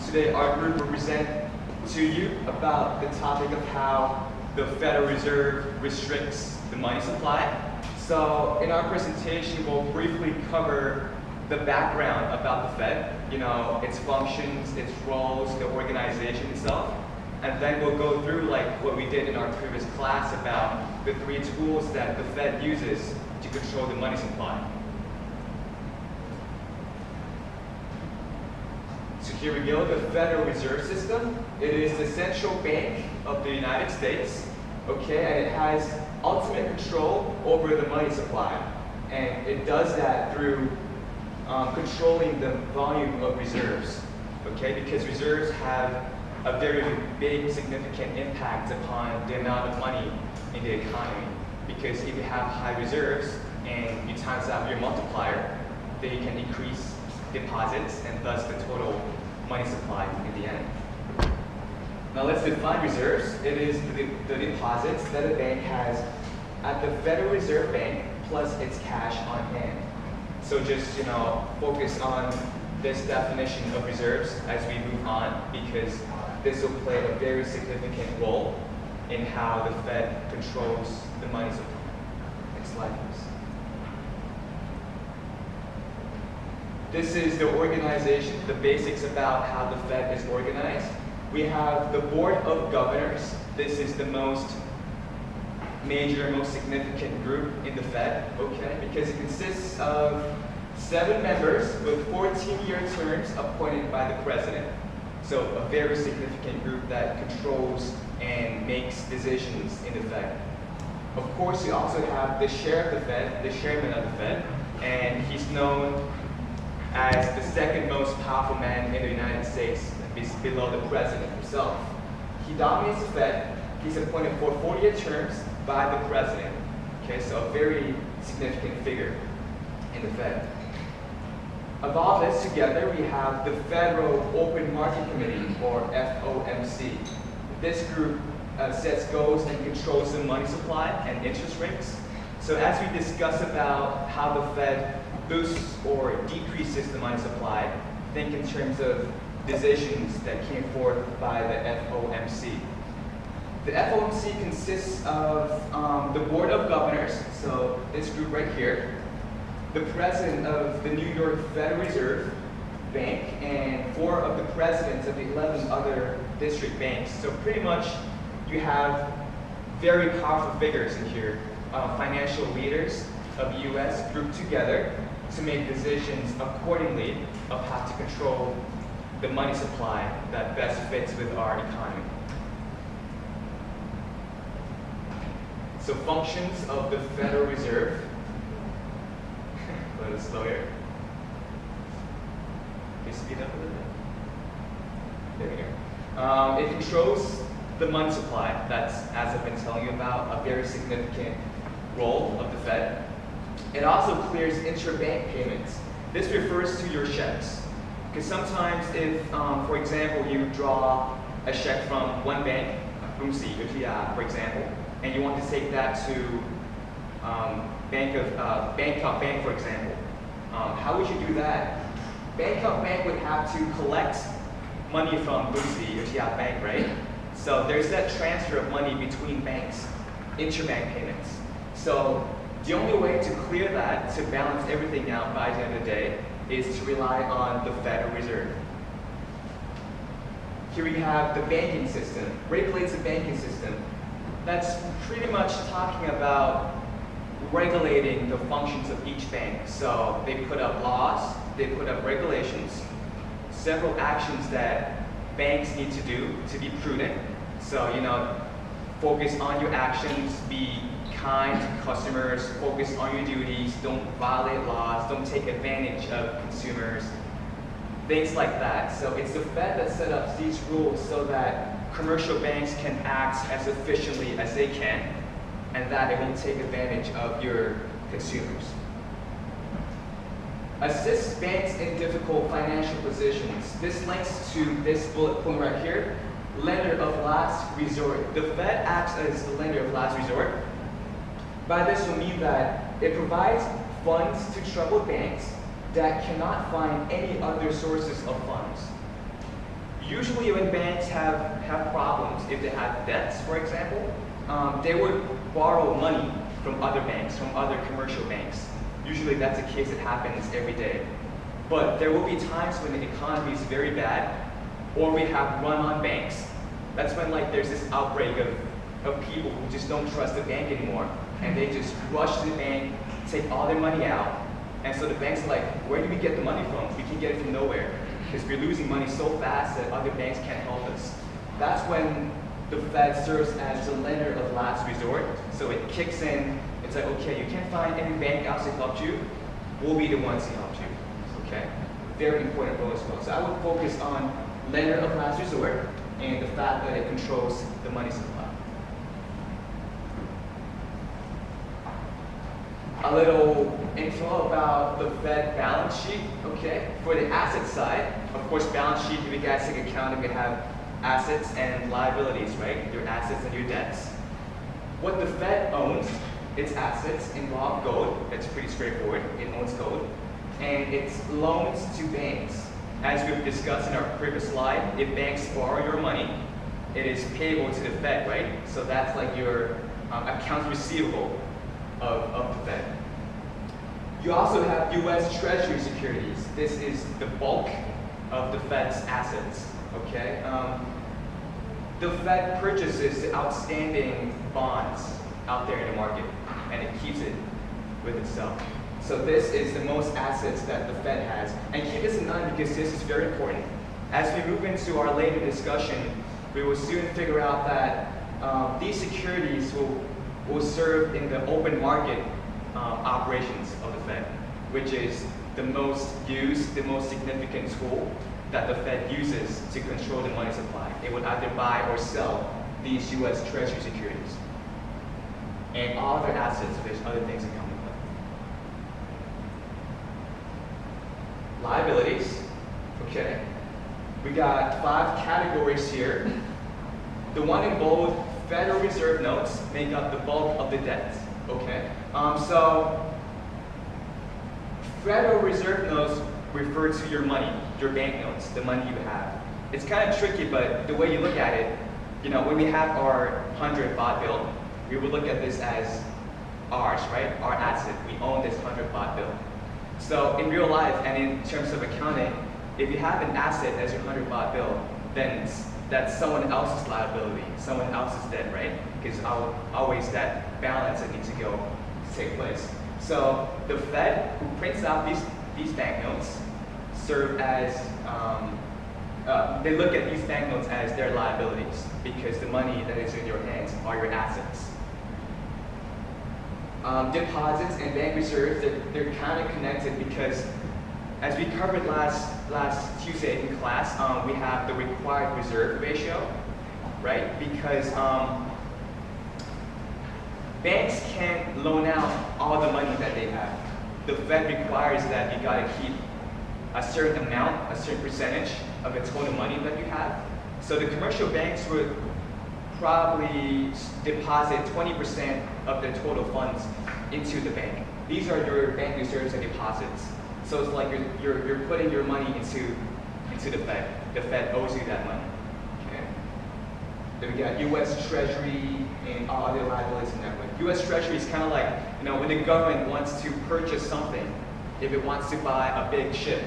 Today our group will present to you about the topic of how the Federal Reserve restricts the money supply. So in our presentation, we'll briefly cover the background about the Fed, its functions, its roles, the organization itself. And then we'll go through like what we did in our previous class about the 3 tools that the Fed uses to control the money supply. So here we go, the Federal Reserve System. It is the central bank of the United States, okay, and it has ultimate control over the money supply. And it does that through controlling the volume of reserves, okay, because reserves have a very big, significant impact upon the amount of money in the economy. Because if you have high reserves and you times out your multiplier, then you can increase deposits and thus the total money supply in the end. Now let's define reserves. It is the deposits that a bank has at the Federal Reserve Bank plus its cash on hand. So just focus on this definition of reserves as we move on, because this will play a very significant role in how the Fed controls the money supply. Next slide, please. This is the organization, the basics about how the Fed is organized. We have the Board of Governors. This is the most major, most significant group in the Fed, okay, because it consists of 7 members with 14-year terms appointed by the president. So a very significant group that controls and makes decisions in the Fed. Of course, you also have the chair of the Fed, the chairman of the Fed, and he's known as the second most powerful man in the United States, below the president himself. He dominates the Fed. He's appointed for 4-year terms by the president. Okay, so a very significant figure in the Fed. Of all this together, we have the Federal Open Market Committee, or FOMC. This group sets goals and controls the money supply and interest rates. So as we discuss about how the Fed boosts or decreases the money supply, think in terms of decisions that came forth by the FOMC. The FOMC consists of the Board of Governors, so this group right here, the president of the New York Federal Reserve Bank, and 4 of the presidents of the 11 other district banks. So pretty much you have very powerful figures in here, financial leaders of the US grouped together to make decisions accordingly of how to control the money supply that best fits with our economy. So functions of the Federal Reserve. A little slow here. Can you speed up a little bit? There we go. It controls the money supply. That's, as I've been telling you about, a very significant role of the Fed. It also clears interbank payments. This refers to your checks. Because sometimes if, for example, you draw a check from one bank, Group4, for example, and you want to take that to Bangkok Bank, for example, how would you do that? Bangkok Bank would have to collect money from Group4 Bank, right? So there's that transfer of money between banks, interbank payments. So the only way to clear that, to balance everything out by the end of the day, is to rely on the Federal Reserve. Here we have the banking system, regulates the banking system. That's pretty much talking about regulating the functions of each bank. So they put up laws, they put up regulations, several actions that banks need to do to be prudent. So, focus on your actions, be kind to customers, focus on your duties, don't violate laws, don't take advantage of consumers, things like that. So it's the Fed that set up these rules so that commercial banks can act as efficiently as they can, and that it won't take advantage of your consumers. Assists banks in difficult financial positions. This links to this bullet point right here, lender of last resort. The Fed acts as the lender of last resort. By this will mean that it provides funds to troubled banks that cannot find any other sources of funds. Usually when banks have problems, if they have debts, for example, they would borrow money from other banks, from other commercial banks. Usually that's a case that happens every day. But there will be times when the economy is very bad, or we have run-on banks. That's when there's this outbreak of people who just don't trust the bank anymore, and they just rush to the bank, take all their money out, and so the bank's like, where do we get the money from? We can get it from nowhere, because we're losing money so fast that other banks can't help us. That's when the Fed serves as the lender of last resort. So it kicks in, it's like, okay, you can't find any bank else to help you, we'll be the ones to help you, okay? Very important role as well. So I would focus on lender of last resort and the fact that it controls the money supply. A little info about the Fed balance sheet, okay? For the asset side, of course, balance sheet, if you guys take account, we have assets and liabilities, right? Your assets and your debts. What the Fed owns, its assets involve gold. That's pretty straightforward. It owns gold. And its loans to banks. As we've discussed in our previous slide, if banks borrow your money, it is payable to the Fed, right? So that's like your accounts receivable of the Fed. You also have U.S. Treasury securities. This is the bulk of the Fed's assets, okay? The Fed purchases the outstanding bonds out there in the market, and it keeps it with itself. So this is the most assets that the Fed has. And keep this in mind because this is very important. As we move into our later discussion, we will soon figure out that these securities will serve in the open market operations of the Fed, which is the most used, the most significant tool that the Fed uses to control the money supply. It would either buy or sell these U.S. Treasury securities. And all other assets, there's other things that come with them. Liabilities, okay. We got 5 categories here. The one in bold, Federal Reserve notes, make up the bulk of the debt, okay. So Federal Reserve notes refer to your money, your bank notes, the money you have. It's kind of tricky, but the way you look at it, you know, when we have our 100 baht bill, we would look at this as ours, right? Our asset. We own this 100 baht bill. So in real life and in terms of accounting, if you have an asset as your 100 baht bill, then that's someone else's liability, someone else's debt, right? Because always that balance that needs to take place. So the Fed, who prints out these banknotes, serve as, they look at these banknotes as their liabilities because the money that is in your hands are your assets. Deposits and bank reserves, they're kind of connected because as we covered last Tuesday in class, we have the required reserve ratio, right? Because banks can't loan out all the money that they have. The Fed requires that you gotta keep a certain amount, a certain percentage of the total money that you have. So the commercial banks would probably deposit 20% of their total funds into the bank. These are your bank reserves and deposits. So it's like you're putting your money into the Fed. The Fed owes you that money. Okay. Then we got U.S. Treasury and all other liabilities in that way. U.S. Treasury is kind of like, you know, when the government wants to purchase something, if it wants to buy a big ship,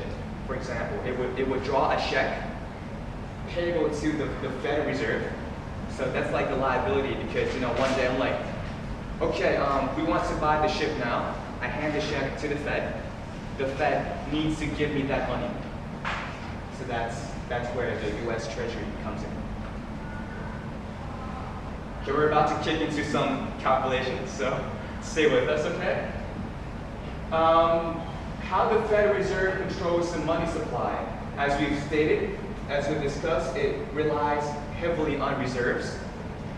for example, it would draw a check payable to the Federal Reserve. So that's like the liability because, you know, one day I'm like, okay, we want to buy the ship now. I hand the check to the Fed. The Fed needs to give me that money. So that's where the U.S. Treasury comes in. Okay, we're about to kick into some calculations, so stay with us, okay? How the Federal Reserve controls the money supply. As we've stated, as we discussed, it relies heavily on reserves.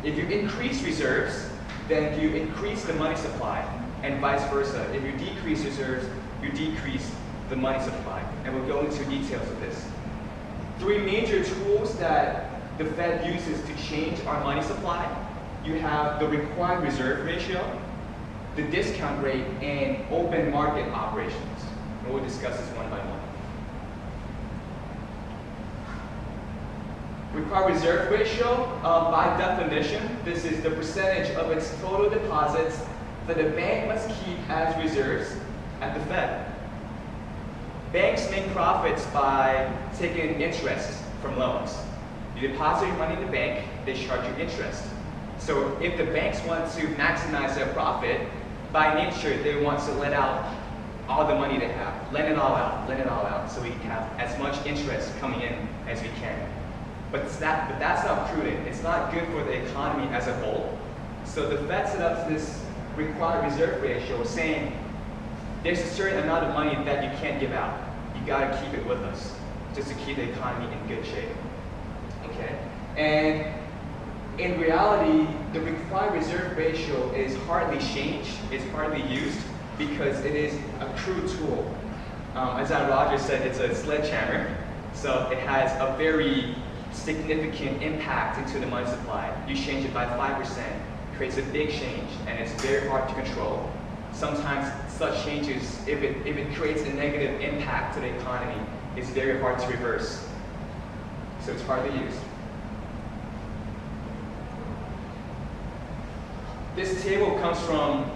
If you increase reserves, then you increase the money supply, and vice versa. If you decrease reserves, you decrease the money supply. And we'll go into details of this. 3 major tools that the Fed uses to change our money supply. You have the required reserve ratio, the discount rate, and open market operations. And we'll discuss this one by one. Required reserve ratio, by definition, this is the percentage of its total deposits that the bank must keep as reserves at the Fed. Banks make profits by taking interest from loans. You deposit your money in the bank, they charge you interest. So if the banks want to maximize their profit, by nature they want to let out all the money they have, lend it all out, so we can have as much interest coming in as we can. But that's not prudent. It's not good for the economy as a whole. So the Fed set up this required reserve ratio saying there's a certain amount of money that you can't give out. You gotta keep it with us just to keep the economy in good shape. Okay? And in reality, the required reserve ratio is hardly changed, it's hardly used because it is a crude tool. As Roger said, it's a sledgehammer, so it has a very significant impact into the money supply. You change it by 5%, creates a big change, and it's very hard to control. Sometimes such changes, if it creates a negative impact to the economy, it's very hard to reverse. So it's hardly used. This table comes from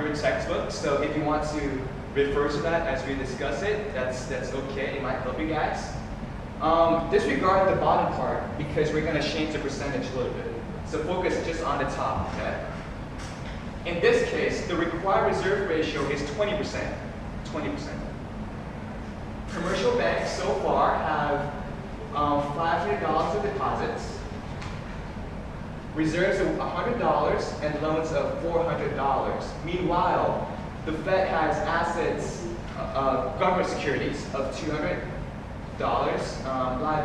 your textbook, so if you want to refer to that as we discuss it, that's okay. It might help you guys. Disregard the bottom part because we're going to change the percentage a little bit. So focus just on the top, okay? In this case, the required reserve ratio is 20%. 20%. Commercial banks so far have $500 of deposits, reserves of $100, and loans of $400. Meanwhile, the Fed has assets, government securities of $200, liabilities